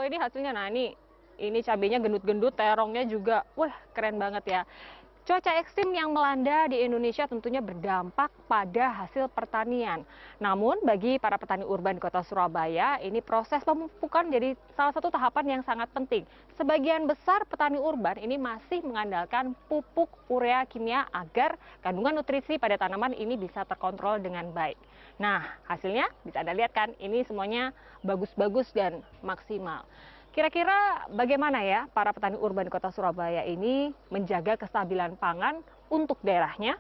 Oh ini hasilnya, nah ini cabenya gendut-gendut, terongnya juga, wah keren banget ya. Cuaca ekstrim yang melanda di Indonesia tentunya berdampak pada hasil pertanian. Namun bagi para petani urban di kota Surabaya, ini proses pemupukan jadi salah satu tahapan yang sangat penting. Sebagian besar petani urban ini masih mengandalkan pupuk urea kimia agar kandungan nutrisi pada tanaman ini bisa terkontrol dengan baik. Nah, hasilnya bisa Anda lihat kan, ini semuanya bagus-bagus dan maksimal. Kira-kira bagaimana ya para petani urban di kota Surabaya ini menjaga kestabilan pangan untuk daerahnya?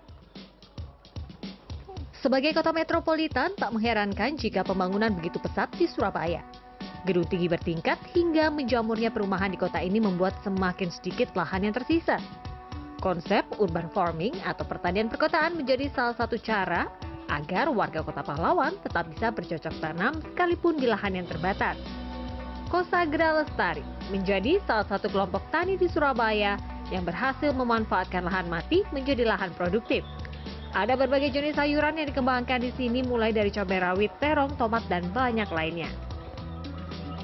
Sebagai kota metropolitan, tak mengherankan jika pembangunan begitu pesat di Surabaya. Gedung tinggi bertingkat hingga menjamurnya perumahan di kota ini membuat semakin sedikit lahan yang tersisa. Konsep urban farming atau pertanian perkotaan menjadi salah satu cara agar warga kota pahlawan tetap bisa bercocok tanam sekalipun di lahan yang terbatas. Kosagra Lestari menjadi salah satu kelompok tani di Surabaya yang berhasil memanfaatkan lahan mati menjadi lahan produktif. Ada berbagai jenis sayuran yang dikembangkan di sini mulai dari cabai rawit, terong, tomat, dan banyak lainnya.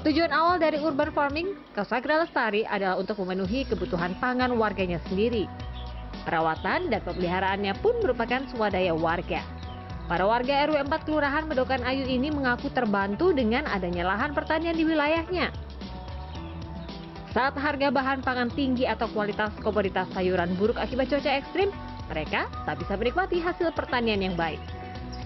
Tujuan awal dari urban farming, Kosagra Lestari adalah untuk memenuhi kebutuhan pangan warganya sendiri. Perawatan dan pemeliharaannya pun merupakan swadaya warga. Para warga RW 4 Kelurahan Medokan Ayu ini mengaku terbantu dengan adanya lahan pertanian di wilayahnya. Saat harga bahan pangan tinggi atau kualitas komoditas sayuran buruk akibat cuaca ekstrim, mereka tak bisa menikmati hasil pertanian yang baik.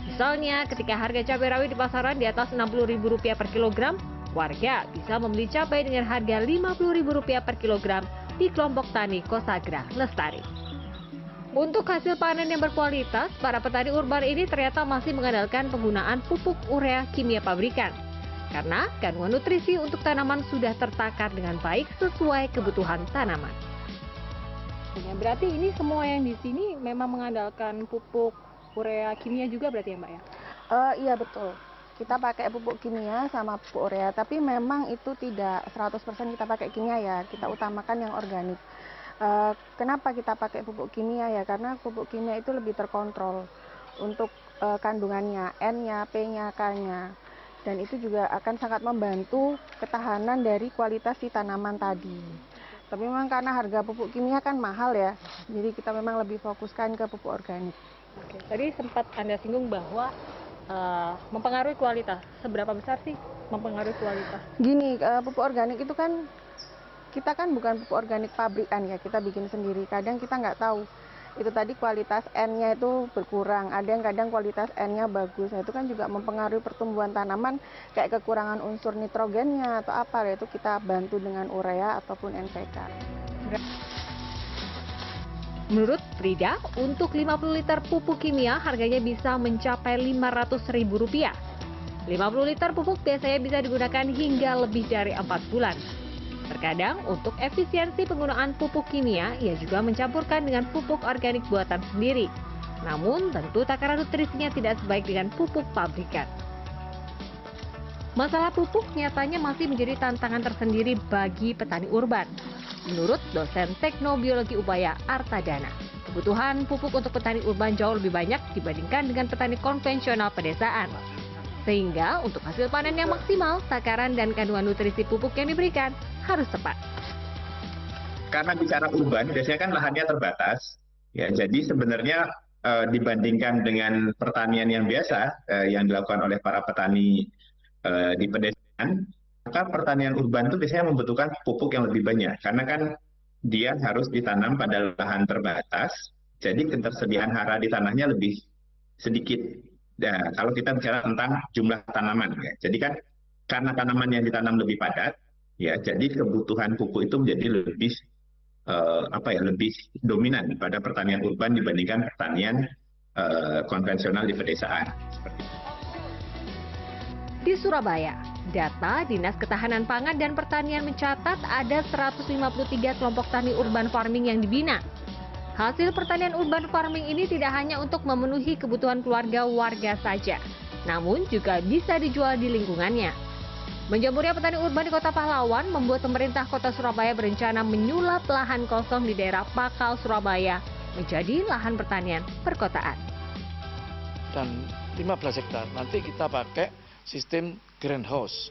Misalnya, ketika harga cabai rawit di pasaran di atas Rp60.000 per kilogram, warga bisa membeli cabai dengan harga Rp50.000 per kilogram di kelompok tani Kosagra Lestari. Untuk hasil panen yang berkualitas, para petani urban ini ternyata masih mengandalkan penggunaan pupuk urea kimia pabrikan. Karena kandungan nutrisi untuk tanaman sudah tertakar dengan baik sesuai kebutuhan tanaman. Berarti ini semua yang di sini memang mengandalkan pupuk urea kimia juga berarti ya Mbak ya? Iya betul. Kita pakai pupuk kimia sama pupuk urea, tapi memang itu tidak 100% kita pakai kimia ya, kita utamakan yang organik. Kenapa kita pakai pupuk kimia ya? Karena pupuk kimia itu lebih terkontrol untuk kandungannya, N-nya, P-nya, K-nya. Dan itu juga akan sangat membantu ketahanan dari kualitas si tanaman tadi. Tapi memang karena harga pupuk kimia kan mahal ya, jadi kita memang lebih fokuskan ke pupuk organik. Oke, tadi sempat Anda singgung bahwa mempengaruhi kualitas. Seberapa besar sih mempengaruhi kualitas? Gini, pupuk organik itu kan kita kan bukan pupuk organik pabrikan ya, kita bikin sendiri. Kadang kita nggak tahu itu tadi kualitas N-nya itu berkurang, ada yang kadang kualitas N-nya bagus. Nah, itu kan juga mempengaruhi pertumbuhan tanaman, kayak kekurangan unsur nitrogennya atau apa, yaitu kita bantu dengan urea ataupun NPK. Menurut Frida, untuk 50 liter pupuk kimia harganya bisa mencapai Rp500.000. 50 liter pupuk biasanya bisa digunakan hingga lebih dari 4 bulan. Terkadang untuk efisiensi penggunaan pupuk kimia, ia juga mencampurkan dengan pupuk organik buatan sendiri. Namun tentu takaran nutrisinya tidak sebaik dengan pupuk pabrikan. Masalah pupuk nyatanya masih menjadi tantangan tersendiri bagi petani urban. Menurut dosen teknobiologi Upaya Artadana, kebutuhan pupuk untuk petani urban jauh lebih banyak dibandingkan dengan petani konvensional pedesaan. Sehingga untuk hasil panen yang maksimal, takaran dan kandungan nutrisi pupuk yang diberikan harus tepat. Karena bicara urban, biasanya kan lahannya terbatas. Ya, jadi sebenarnya dibandingkan dengan pertanian yang biasa yang dilakukan oleh para petani di pedesaan, maka pertanian urban itu biasanya membutuhkan pupuk yang lebih banyak. Karena kan dia harus ditanam pada lahan terbatas, jadi ketersediaan hara di tanahnya lebih sedikit. Nah, kalau kita bicara tentang jumlah tanaman, ya. Jadi kan karena tanaman yang ditanam lebih padat, ya, jadi kebutuhan pupuk itu menjadi lebih lebih dominan pada pertanian urban dibandingkan pertanian konvensional di pedesaan. Di Surabaya, data Dinas Ketahanan Pangan dan Pertanian mencatat ada 153 kelompok tani urban farming yang dibina. Hasil pertanian urban farming ini tidak hanya untuk memenuhi kebutuhan keluarga warga saja, namun juga bisa dijual di lingkungannya. Menjamurnya petani urban di Kota Pahlawan membuat pemerintah Kota Surabaya berencana menyulap lahan kosong di daerah Pakal, Surabaya menjadi lahan pertanian perkotaan. Dan 15 hektar nanti kita pakai sistem greenhouse.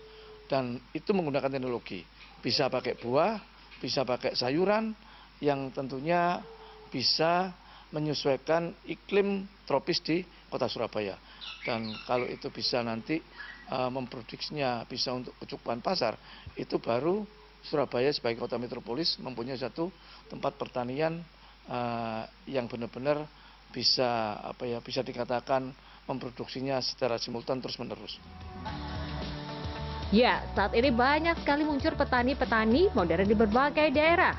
Dan itu menggunakan teknologi. Bisa pakai buah, bisa pakai sayuran yang tentunya bisa menyesuaikan iklim tropis di kota Surabaya. Dan kalau itu bisa nanti memproduksinya bisa untuk kecukupan pasar, itu baru Surabaya sebagai kota metropolis mempunyai satu tempat pertanian yang benar-benar bisa bisa dikatakan memproduksinya secara simultan terus-menerus. Ya, saat ini banyak sekali muncul petani-petani modern di berbagai daerah.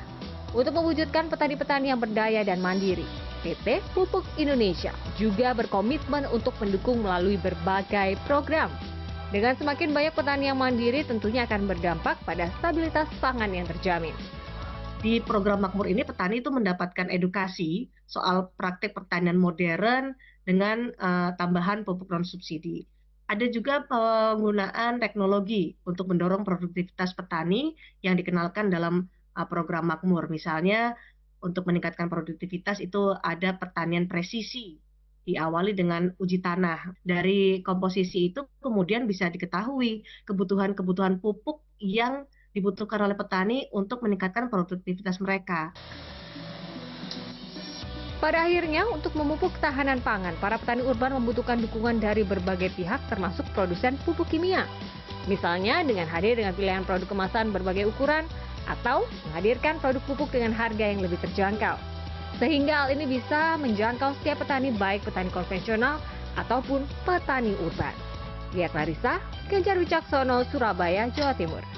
Untuk mewujudkan petani-petani yang berdaya dan mandiri, PT Pupuk Indonesia juga berkomitmen untuk mendukung melalui berbagai program. Dengan semakin banyak petani yang mandiri tentunya akan berdampak pada stabilitas pangan yang terjamin. Di program Makmur ini petani itu mendapatkan edukasi soal praktik pertanian modern dengan tambahan pupuk non subsidi. Ada juga penggunaan teknologi untuk mendorong produktivitas petani yang dikenalkan dalam program Makmur. Misalnya untuk meningkatkan produktivitas itu ada pertanian presisi. Diawali dengan uji tanah. Dari komposisi itu kemudian bisa diketahui kebutuhan-kebutuhan pupuk yang dibutuhkan oleh petani untuk meningkatkan produktivitas mereka. Pada akhirnya, untuk memupuk ketahanan pangan, para petani urban membutuhkan dukungan dari berbagai pihak termasuk produsen pupuk kimia. Misalnya dengan hadir dengan pilihan produk kemasan berbagai ukuran atau menghadirkan produk pupuk dengan harga yang lebih terjangkau. Sehingga hal ini bisa menjangkau setiap petani baik petani konvensional ataupun petani urban. Lia Clarissa, Gencar Wicaksono, Surabaya, Jawa Timur.